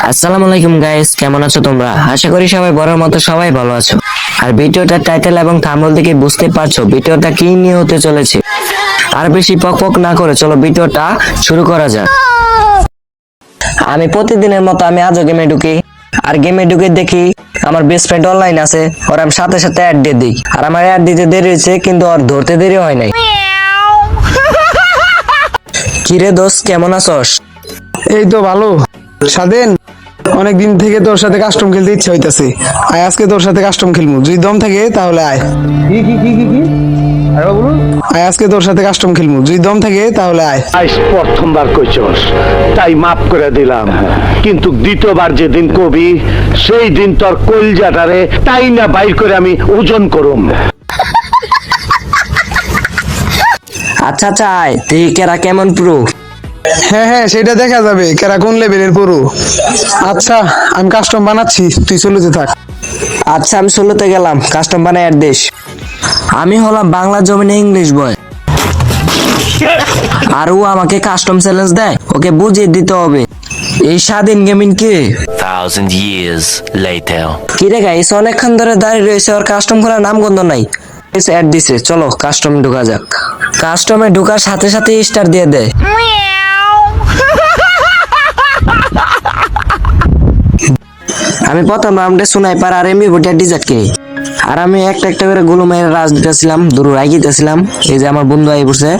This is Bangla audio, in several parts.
আসসালামু আলাইকুম গাইস, কেমন আছো তোমরা? আশা করি সবাই বড়র মতো সবাই ভালো আছো। আর ভিডিওটার টাইটেল এবং থাম্বনেল দেখে বুঝতে পারছো ভিডিওটা কি নিয়ে হতে চলেছে। আর বেশি পক না করে চলো ভিডিওটা শুরু করা যাক। আমি প্রতিদিনের মতো আজও গেমে ঢুকি, আর গেমে ঢুকে দেখি আমার বেস্ট ফ্রেন্ড অনলাইন আছে। ওর আমি সাথে সাথে অ্যাড দিয়ে দিই, আর আমার অ্যাড দিতে দেরি হয়েছে কিন্তু ওর ধরতে দেরি হয় নাই। কিরে দোস্ত, কেমন আছোস? এই তো ভালো। স্বাধীন, অনেকদিন থেকে তোর সাথে কাস্টম খেলতে ইচ্ছা হইতাছে। আয় আজকে তোর সাথে কাস্টম খেলবো, যদি দম থাকে তাহলে আয়। আয় আজকে তোর সাথে কাস্টম খেলবো, যদি দম থাকে তাহলে আয়। আজ প্রথমবার কইছস তাই মাফ করে দিলাম, কিন্তু দ্বিতীয়বার যেদিন কবি সেই দিন তোর কলজাটারে তাই না বাইর করে আমি ওজন করুম। আচ্ছা আচ্ছা, আয় তুই কেরা কেমন প্রো। হ্যাঁ হ্যাঁ, সেটা দেখা যাবে কেরা কোন লেভেলের পুরো। আচ্ছা, আমি কাস্টম বানাচ্ছি, তুই চলতে থাক। আচ্ছা, আমি ষোলোতে গেলাম, কাস্টম বানাই অ্যাড দিস। আমি হলাম বাংলা জমিনে ইংলিশ বয়, আর ও আমাকে কাস্টম চ্যালেঞ্জ দেয়, ওকে বুঝিয়ে দিতে হবে এই স্বাধীন গেমিং কি। 1,000 years later. কি রে গাইস, অনেকক্ষণ ধরে দাঁড়িয়ে রয়েছে, ওর কাস্টম করার নাম গন্ধ নাই। অ্যাড দিছে, চলো কাস্টমে ঢোকা যাক। কাস্টমে ঢোকার সাথে সাথে স্টার দিয়ে দেয়। আমি প্রথম রাউন্ডে স্নাইপার আর এমবি ভোটার ডিজার্ট কিনি, আর আমি একটা একটা করে গুলো মেরে রাজ দিতেছিলাম, দূর রাগিতেছিলাম। এই যে আমার বন্ধু আই পড়ছে,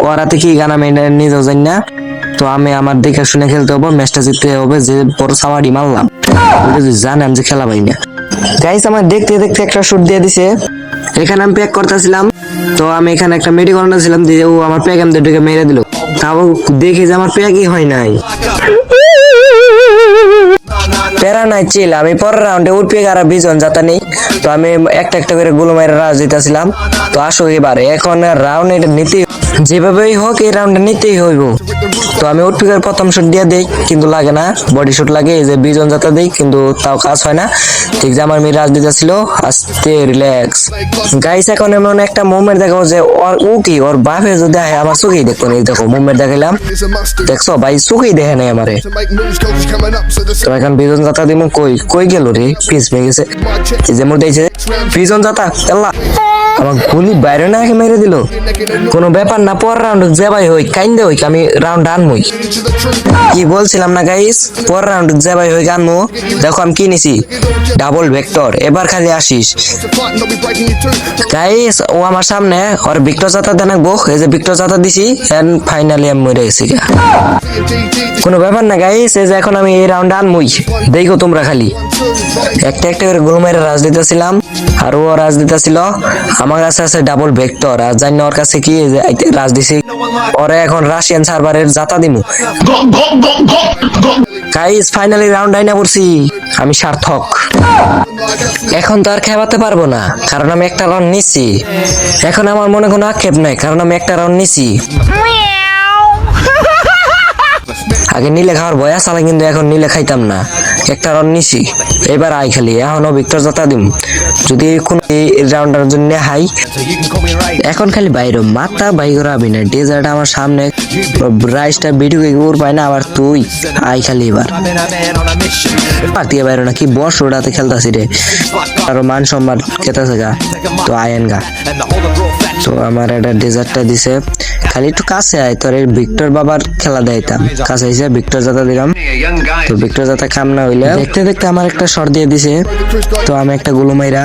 ওরাতে কি গান আমি নিজেও জানি না। তো আমি আমার দেখে শুনে খেলতে হবে, ম্যাচটা জিততে হবে। যে বড় সামারি মারলাম, জানে আমি যে খেলা পাই না। গাইস, আমার দেখতে দেখতে একটা শুট দিয়ে দিছে। এখানে আমি প্যাক করতেছিলাম, তো আমি এখানে একটা মেডি করাছিলাম, দিয়ে ও আমার প্যাক আমি ঢুকে মেরে দিল। তাও দেখি যে আমার প্যাকই হয় নাই। প্যারা নাই, চিল। আমি পরের রাউন্ডে উঠপি আর বিজন যাতা নেই, তো আমি একটা একটা করে গুলো মেরে রাজ দিতেছিলাম। তো আসো এবারে, এখন রাউন্ড এটা নিতেই, যেভাবেই হোক এই রাউন্ডে নিতেই হইব। তো আমি উঠপিকার প্রথম শুট দিয়ে দেই, কিন্তু লাগে না, বডি শুট লাগে। এই যে বিজন যাতা দেই, কিন্তু তাও কাজ হয় না। ঠিক যে আমার মেয়ে রাজ দিতেছিল, আস্তে রিল্যাক্স। গাইস, এখন এমন একটা মুভমেন্ট দেখাবো যে ও কি ওর বাপে যদি আমার চোখেই দেখো না। দেখো মুভমেন্ট দেখাইলাম, দেখছো ভাই, চোখেই দেখে নাই আমারে। তো এখন বিজন যাতা দিমু, কই কই গেল রে, পিস পেয়ে গেছে। এই যে মোটাইছে বিজন যাতা, আল্লাহ আমার গুলি বাইরে না মেরে দিল। কোনো ব্যাপার না, পর রাউন্ড যে ভাই হই কাইন্দে হই আমি রাউন্ড আনমই। কি বলছিলাম না গাইস, পর রাউন্ড যে ভাই হই আনমু। দেখো আমি কি নিছি, ডাবল ভেক্টর। এবার খালি আসিস গাইস, ও আমার সামনে ওর ভিক্টর যাতা দেন রাখবো। এই যে ভিক্টর যাতা দিছি, এন্ড ফাইনালি আমি মরে গেছি। কোনো ব্যাপার না গাইস, এই যে এখন আমি এই রাউন্ড আনমই। দেখো তোমরা খালি একটা একটা করে গোল মেরে রাজ দিতেছিলাম, আর ও রাজ দিতেছিল। আমার কাছে আছে ডাবল ভেক্টর, আর জানি না ওর কাছে কি রাজ দিছি। ওরে এখন রাশিয়ান সার্ভারের যাতা দিমু। গাইস, ফাইনালি রাউন্ড আইনা পড়ছি, আমি সার্থক। এখন তো আর খেপাতে পারবো না, কারণ আমি একটা রাউন্ড নিছি। এখন আমার মনে কোনো আক্ষেপ নাই, কারণ আমি একটা রাউন্ড নিছি। আগে নিলে খাওয়ার ভয় আসালে, কিন্তু এখন নিলে খাইতাম না। একটা রাউন্ড নিছি, এবার আই খালি এখনো ভিক্টর যাতা দিম। যদি কোন রাউন্ডের জন্য হাই, এখন খালি বাইরে মাথা বাই করা আবি না। ডেজার্ট আমার সামনে, রাইসটা ভিডিও উড় পায় না। আবার তুই আই খালি এবার পাতিয়ে বাইরে না, কি বস ওটাতে খেলতাছি রে, আরো মান সম্মান খেতেছে গা। তো আয়েন গা, তো আমার একটা ডেজার্টটা দিছে, খালি একটু কাছে আয়, তোর এই ভিক্টর বাবার খেলা দেয়তাম। কাছে এসে ভিক্টর যাতা দিলাম, তো ভিক্টর যাতা কাম না হইলে দেখতে দেখতে আমার একটা শট দিয়ে দিছে। তো আমি একটা গুলো মাইরা,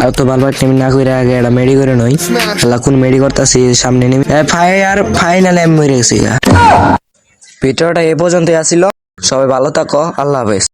আর তো ভালো টিম না কইরা আগে একটা মেডি করে নই, কোন মেডি করতেছি সামনে নেমে ফাইনালি আমি মরে গেছি। ভিডিওটা এ পর্যন্তই আসিল, সবাই ভালো থাকো, আল্লাহ হাফেজ।